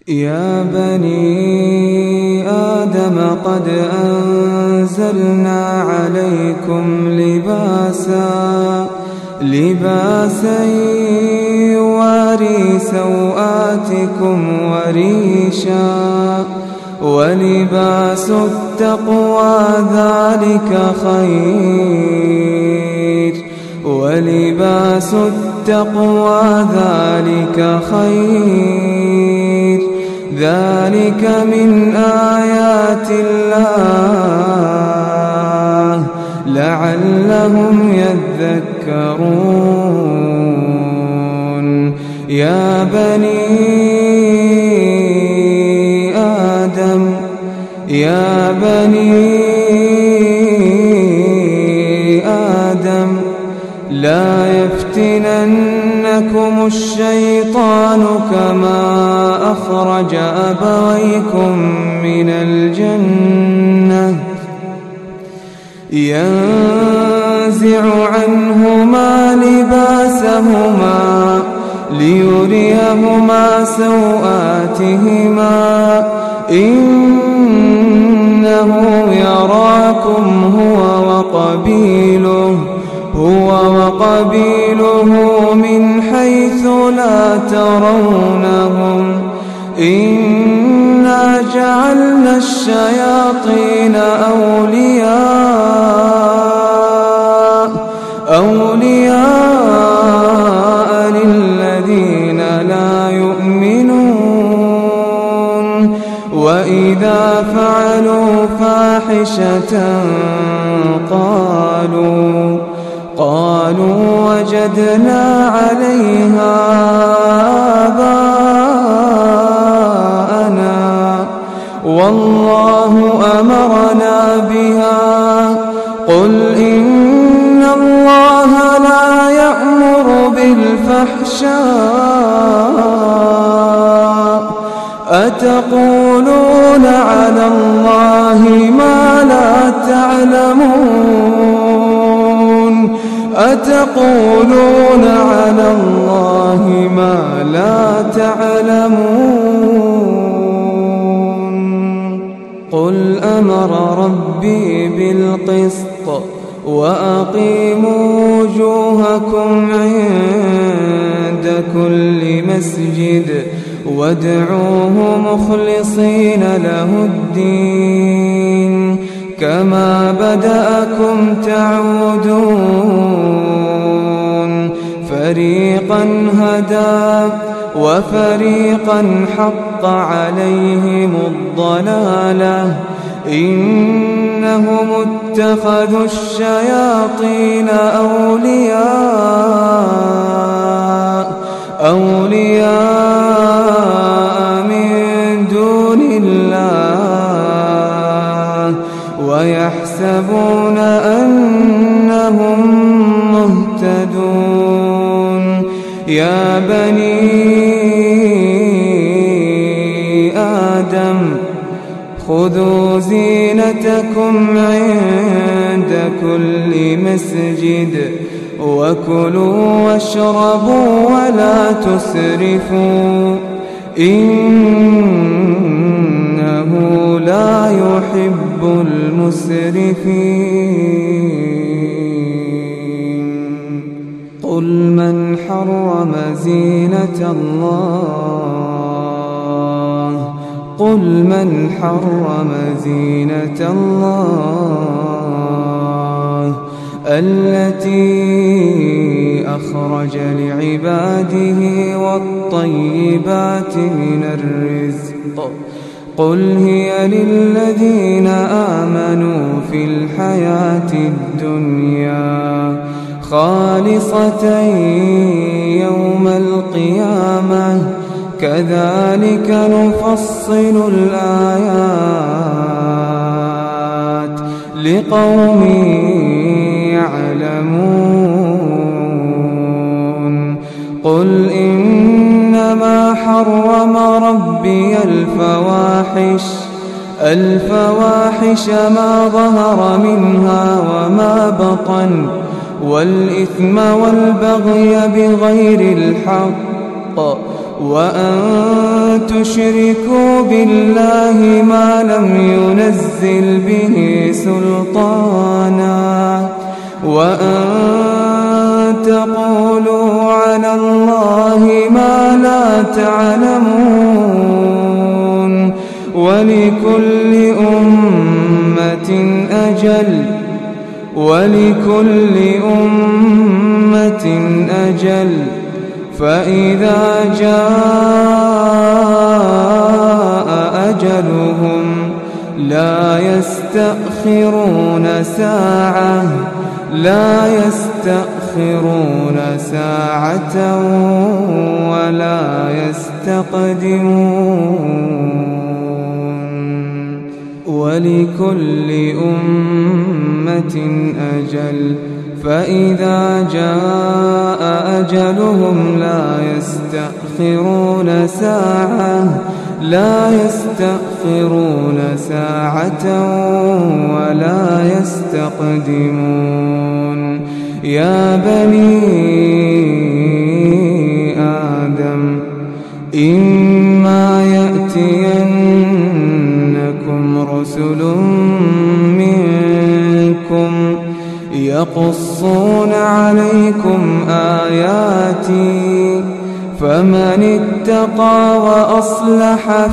يا بني آدم قد أنزلنا عليكم لباسا يواري سوآتكم وريشا ولباس التقوى ذلك خير ذلك من آيات الله لعلهم يذكرون يا بني آدم لا يفتننكم الشيطان كما أخرج أبويكم من الجنة ينزع عنهما لباسهما ليريهما سوآتهما إنه يراكم هو وقبيله من حيث لا ترونهم إنا جعلنا الشياطين أولياء للذين لا يؤمنون وإذا فعلوا فاحشة قالوا وجدنا عليها آباءنا والله أمرنا بها قل إن الله لا يأمر بالفحشاء أتقولون على الله ما لا تعلمون قل أمر ربي بالقسط وأقيموا وجوهكم عند كل مسجد وادعوه مخلصين له الدين كما بدأكم تعودون فريقا هدى وفريقا حق عليهم الضلالة إنهم اتخذوا الشياطين أولياء من دون الله ويحسبون أنهم مهتدون يا بني آدم خذوا زينتكم عند كل مسجد وكلوا واشربوا ولا تسرفوا إنه لا يحب المسرفين قل من حرم زينة الله التي أخرج لعباده والطيبات من الرزق قل هي للذين آمنوا في الحياة الدنيا خالصة يوم القيامة كذلك نفصل الآيات لقوم يعلمون قل إنما حرم ربي الفواحش ما ظهر منها وما بطن والإثم والبغي بغير الحق وأن تشركوا بالله ما لم ينزل به سلطانا وأن تقولوا على الله ما لا تعلمون ولكل أمة أجل فإذا جاء أجلهم لا يستأخرون ساعة ولا يستقدمون ولكل أمة أجل فإذا جاء أجلهم لا يستأخرون ساعة ولا يستقدمون يا بني آدم إما يأتينكم رسل منكم يقصون عليكم آياتي فمن اتقى وأصلح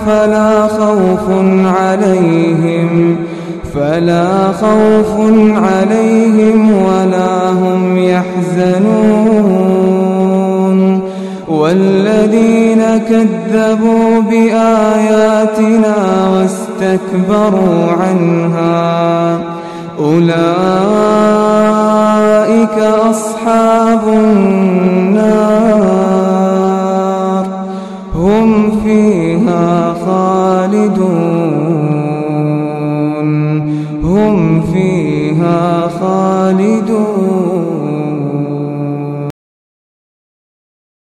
فلا خوف عليهم ولا هم يحزنون والذين كذبوا بآياتنا واستكبروا عنها أولئك أصحاب النار هم فيها خالدون